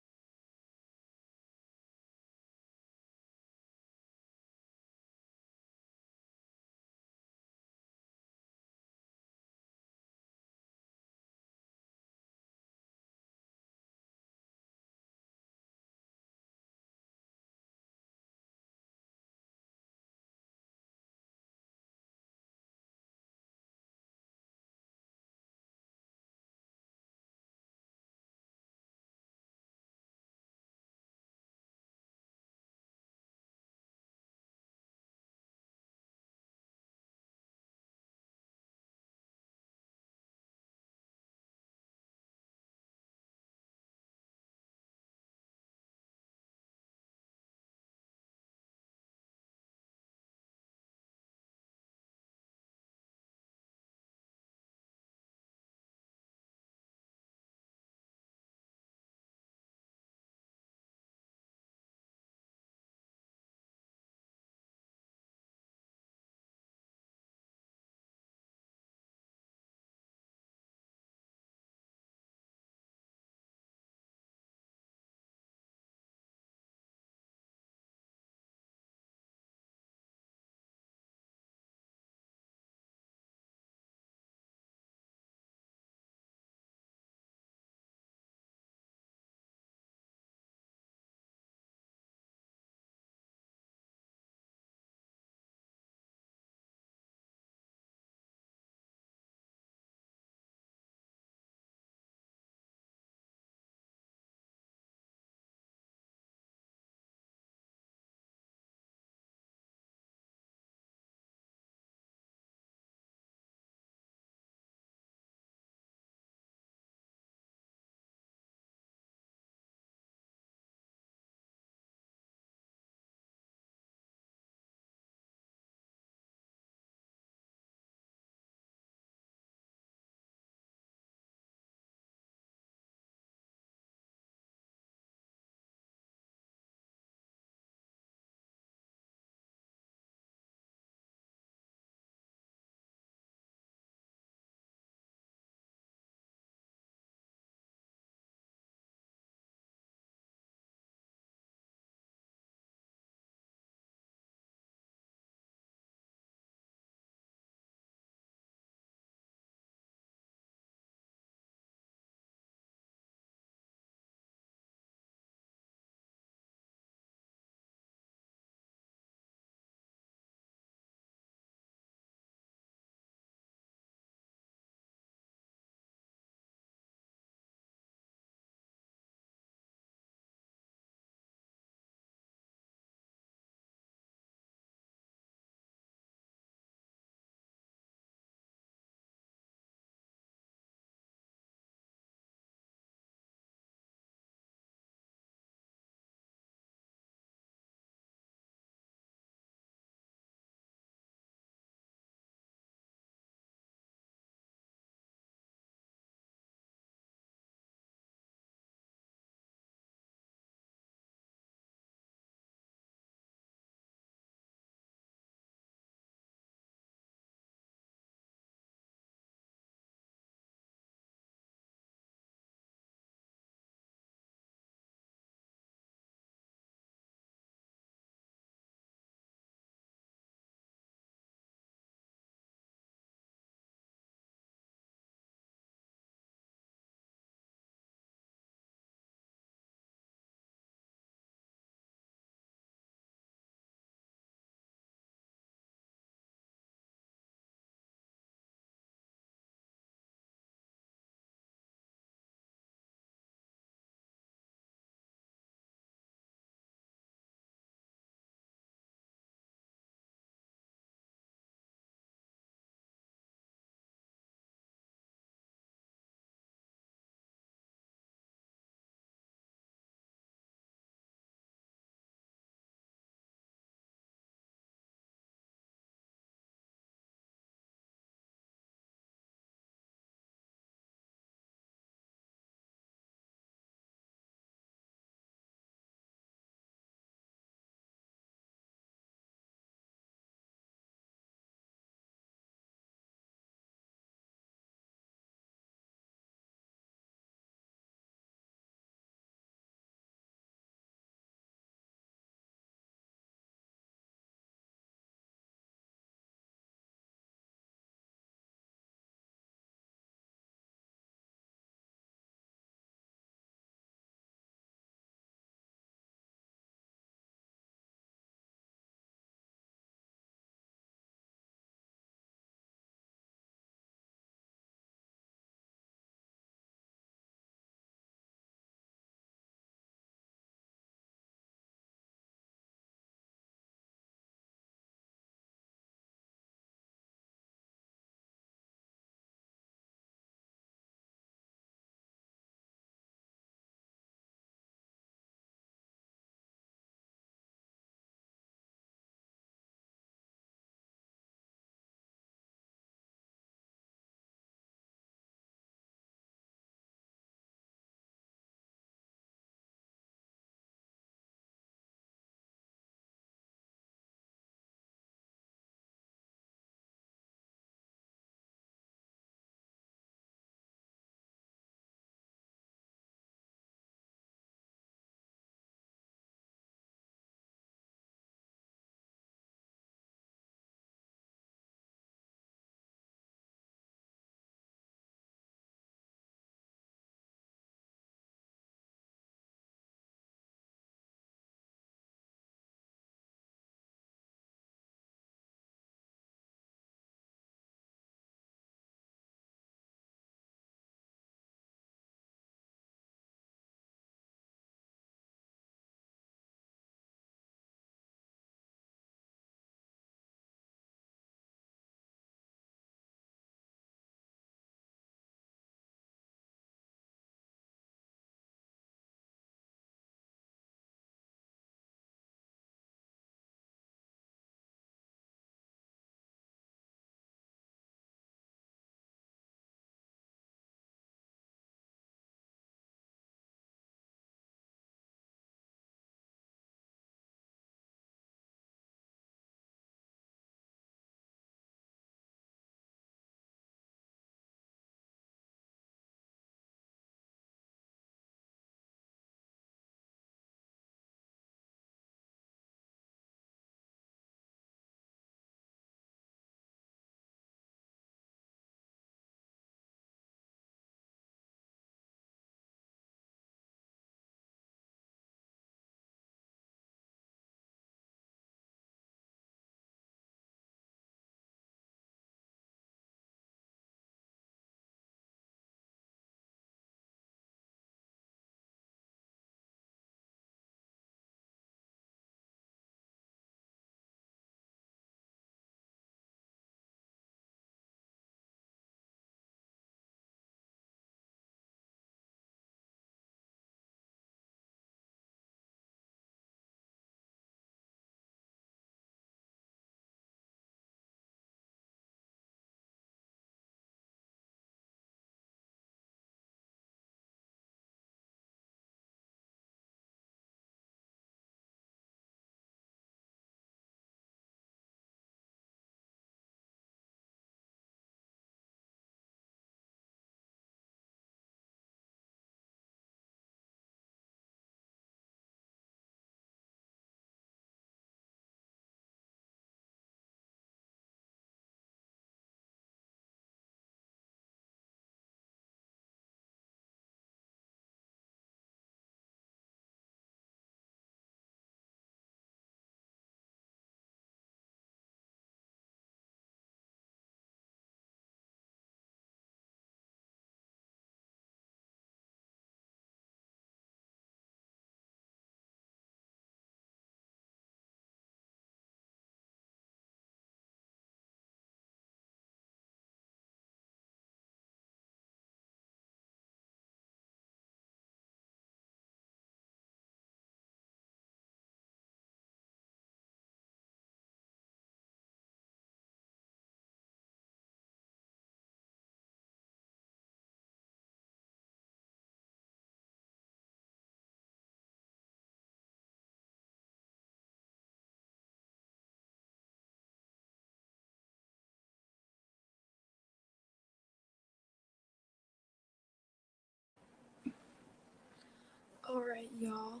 Alright, y'all.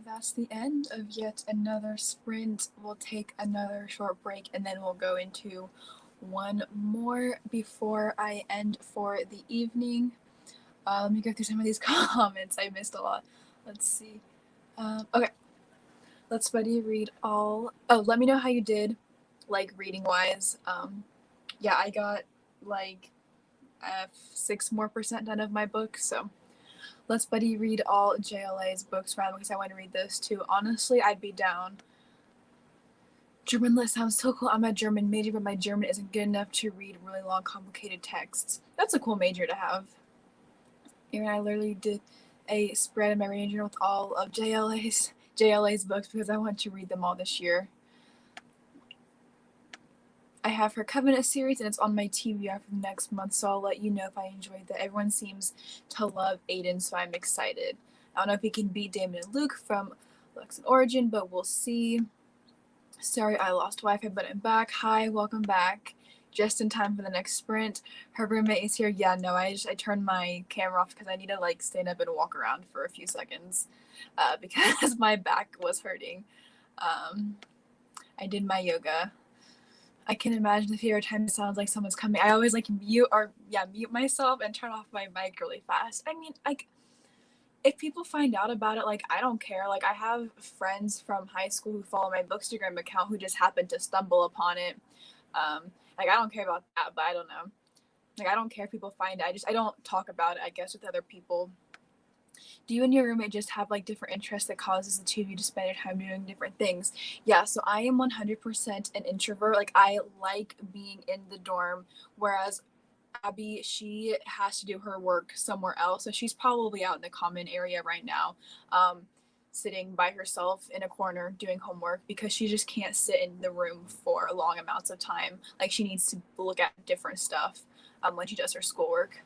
That's the end of yet another sprint. We'll take another short break and then we'll go into one more before I end for the evening. Let me go through some of these comments. I missed a lot. Let's see. Okay. Let's buddy read all. Oh, let me know how you did, like reading wise. Yeah, I got like 6% more done of my book, so let's buddy read all JLA's books rather because I want to read those too. Honestly, I'd be down. German lit sounds so cool. I'm a German major, but my German isn't good enough to read really long, complicated texts. That's a cool major to have. Aaron and I literally did a spread in my reading journal with all of JLA's books because I want to read them all this year. I have her Covenant series and it's on my TBR for next month, so I'll let you know if I enjoyed that. Everyone seems to love Aiden, so I'm excited. I don't know if he can beat Damon and Luke from Lux and Origin, but we'll see. Sorry, I lost Wi-Fi, but I'm back. Hi, welcome back. Just in time for the next sprint. Her roommate is here. Yeah, no, I turned my camera off because I need to like stand up and walk around for a few seconds because my back was hurting. I did my yoga. I can imagine the fear every time it sounds like someone's coming. I always like mute myself and turn off my mic really fast. I mean, like, if people find out about it, like, I don't care. Like, I have friends from high school who follow my Bookstagram account who just happened to stumble upon it. Like, I don't care about that, but I don't know. Like, I don't care if people find it. I don't talk about it, I guess, with other people. Do you and your roommate just have like different interests that causes the two of you to spend your time doing different things? Yeah, so I am 100% an introvert. Like, I like being in the dorm, whereas Abby, she has to do her work somewhere else. So she's probably out in the common area right now, sitting by herself in a corner doing homework because she just can't sit in the room for long amounts of time. Like, she needs to look at different stuff when she does her schoolwork.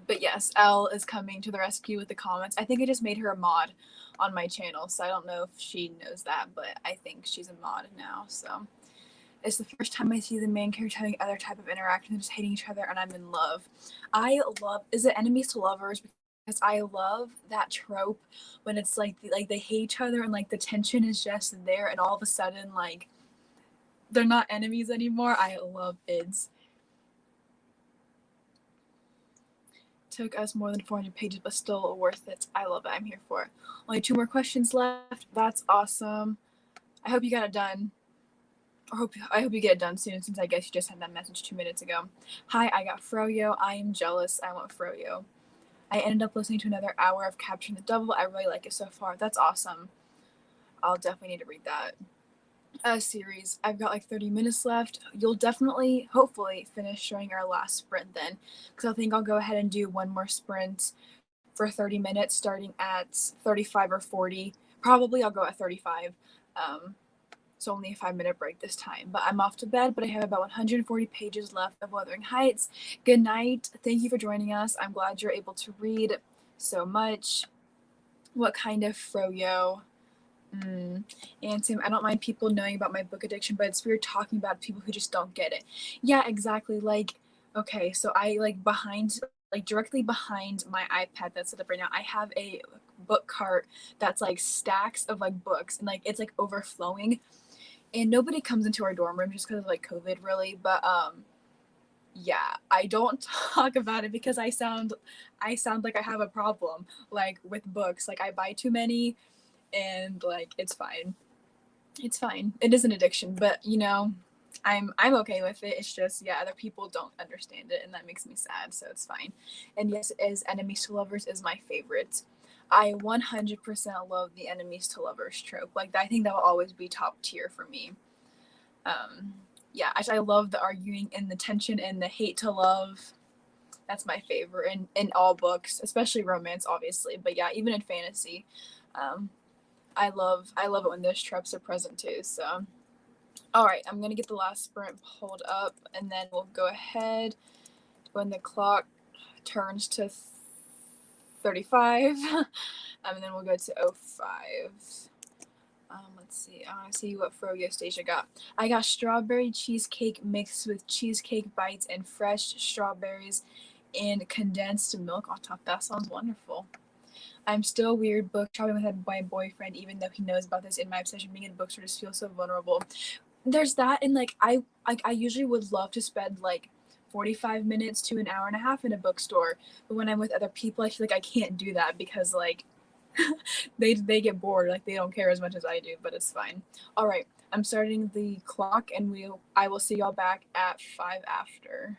But yes, Elle is coming to the rescue with the comments. I think I just made her a mod on my channel, so I don't know if she knows that, but I think she's a mod now. So it's the first time I see the main character having other type of interaction, just hating each other, and I'm in love. Is it enemies to lovers? Because I love that trope when it's like they hate each other and like the tension is just there, and all of a sudden like they're not enemies anymore. I love ids. Took us more than 400 pages, but still worth it. I love it. I'm here for it. Only 2 more questions left. That's awesome. I hope you got it done. I hope you get it done soon, since I guess you just had that message 2 minutes ago. Hi, I got Froyo. I am jealous. I want Froyo. I ended up listening to another hour of Capturing the Devil. I really like it so far. That's awesome. I'll definitely need to read that. Series. I've got like 30 minutes left. You'll definitely, hopefully, finish during our last sprint then, because I think I'll go ahead and do one more sprint for 30 minutes, starting at 35 or 40. Probably I'll go at 35. So only a 5-minute break this time. But I'm off to bed, but I have about 140 pages left of Wuthering Heights. Good night. Thank you for joining us. I'm glad you're able to read so much. What kind of froyo? And Sam, I don't mind people knowing about my book addiction, but it's weird talking about people who just don't get it. Yeah, exactly. Like, okay, so I directly behind my iPad that's set up right now, I have a book cart that's like stacks of like books and like it's like overflowing. And nobody comes into our dorm room just because of like COVID, really. But yeah, I don't talk about it because I sound like I have a problem like with books. Like, I buy too many. And like it's fine. It is an addiction, but you know, I'm okay with it. It's just, yeah, other people don't understand it, and that makes me sad, so it's fine. And yes, is Enemies to Lovers is my favorite. I 100% love the enemies to lovers trope. Like, I think that will always be top tier for me. Yeah, I love the arguing and the tension and the hate to love. That's my favorite in all books, especially romance, obviously, but yeah, even in fantasy. I love it when those tropes are present too. So, all right, I'm gonna get the last sprint pulled up, and then we'll go ahead when the clock turns to 35, and then we'll go to 05. Let's see. I want to see what Froyo Stasia got. I got strawberry cheesecake mixed with cheesecake bites and fresh strawberries and condensed milk on top. That sounds wonderful. I'm still weird book shopping with my boyfriend, even though he knows about this. And my obsession being in a bookstore just feels so vulnerable. There's that, and I usually would love to spend like 45 minutes to an hour and a half in a bookstore, but when I'm with other people, I feel like I can't do that because like they get bored, like they don't care as much as I do, but it's fine. All right, I'm starting the clock, and I will see y'all back at 5 after.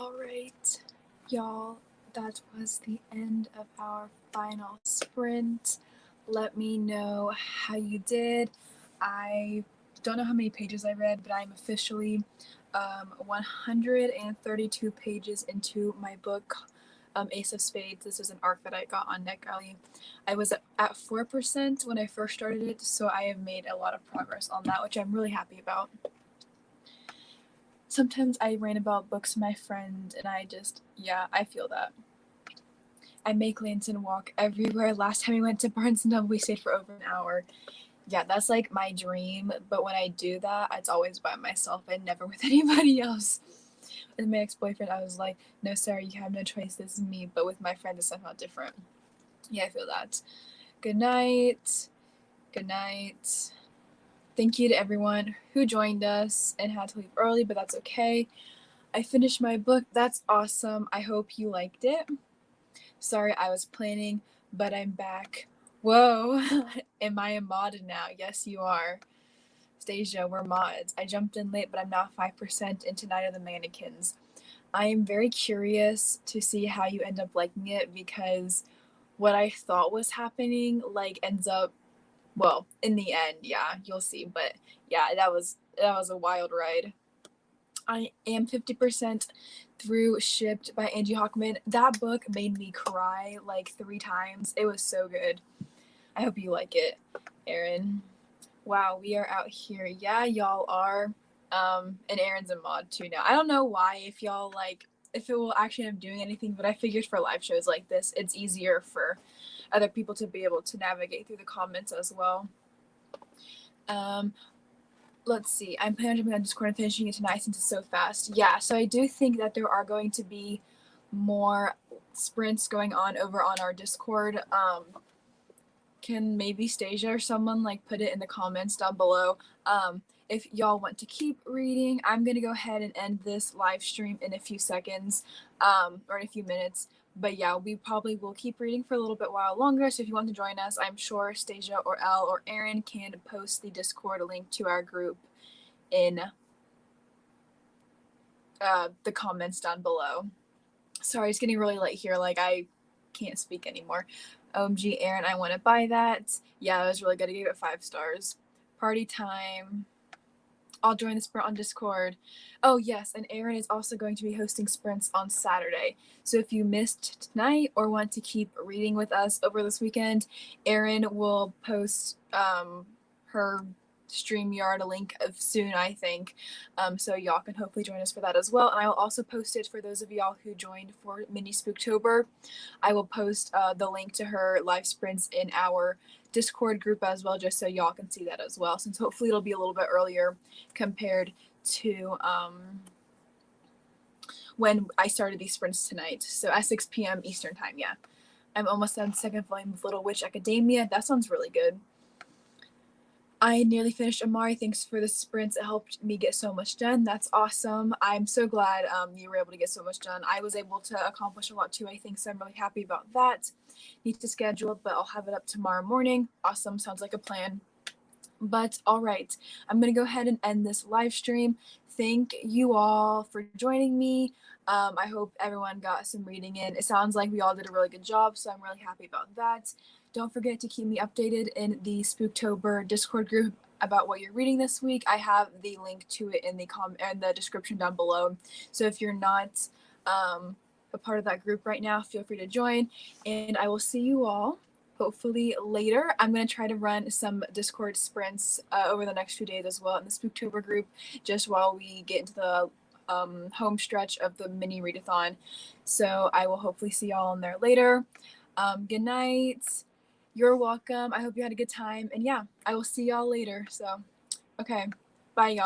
All right, y'all, that was the end of our final sprint. Let me know how you did. I don't know how many pages I read, but I'm officially 132 pages into my book, Ace of Spades. This is an arc that I got on NetGalley. I was at 4% when I first started it, so I have made a lot of progress on that, which I'm really happy about. Sometimes I rant about books to my friend, and I feel that. I make Lanson walk everywhere. Last time we went to Barnes & Noble, we stayed for over an hour. Yeah, that's like my dream, but when I do that, it's always by myself and never with anybody else. With my ex-boyfriend, I was like, no, Sarah, you have no choice, this is me, but with my friend, it's somehow different. Yeah, I feel that. Good night. Good night. Thank you to everyone who joined us and had to leave early, but that's okay. I finished my book. That's awesome. I hope you liked it. Sorry, I was planning, but I'm back. Whoa, am I a mod now? Yes, you are. Stasia, we're mods. I jumped in late, but I'm now 5% into Night of the Mannequins. I am very curious to see how you end up liking it, because what I thought was happening ends up, well, in the end, yeah, you'll see. But yeah, that was a wild ride. I am 50% through Shipped by Angie Hockman. That book made me cry like 3 times. It was so good. I hope you like it, Erin. Wow, we are out here. Yeah, y'all are. And Erin's a mod too now. I don't know why, if y'all if it will actually end up doing anything, but I figured for live shows like this, it's easier for other people to be able to navigate through the comments as well. Let's see. I'm planning on jumping on Discord and finishing it tonight since it's so fast. Yeah, so I do think that there are going to be more sprints going on over on our Discord. Can maybe Stasia or someone put it in the comments down below. If y'all want to keep reading, I'm gonna go ahead and end this live stream in a few seconds, or in a few minutes. But yeah, we probably will keep reading for a little bit while longer. So if you want to join us, I'm sure Stasia or Elle or Erin can post the Discord link to our group in the comments down below. Sorry, it's getting really late here. I can't speak anymore. OMG, Erin, I want to buy that. Yeah, it was really good. I gave it 5 stars. Party time. I'll join the sprint on Discord. Oh, yes, and Erin is also going to be hosting sprints on Saturday. So if you missed tonight or want to keep reading with us over this weekend, Erin will post her StreamYard link soon, I think. So y'all can hopefully join us for that as well. And I will also post it for those of y'all who joined for mini Spooktober. I will post the link to her live sprints in our Discord group as well, just so y'all can see that as well, since hopefully it'll be a little bit earlier compared to when I started these sprints tonight. So at 6 p.m. Eastern time, yeah. I'm almost done second volume of Little Witch Academia. That sounds really good. I nearly finished Amari. Thanks for the sprints. It helped me get so much done. That's awesome. I'm so glad you were able to get so much done. I was able to accomplish a lot too, I think, so I'm really happy about that. Need to schedule it, but I'll have it up tomorrow morning. Awesome. Sounds like a plan. But all right, I'm going to go ahead and end this live stream. Thank you all for joining me. I hope everyone got some reading in. It sounds like we all did a really good job, so I'm really happy about that. Don't forget to keep me updated in the Spooktober Discord group about what you're reading this week. I have the link to it in the description down below. So if you're not a part of that group right now, feel free to join. And I will see you all hopefully later. I'm going to try to run some Discord sprints over the next few days as well in the Spooktober group, just while we get into the home stretch of the mini readathon. So I will hopefully see y'all in there later. Good night. You're welcome. I hope you had a good time. And yeah, I will see y'all later. So, okay. Bye, y'all.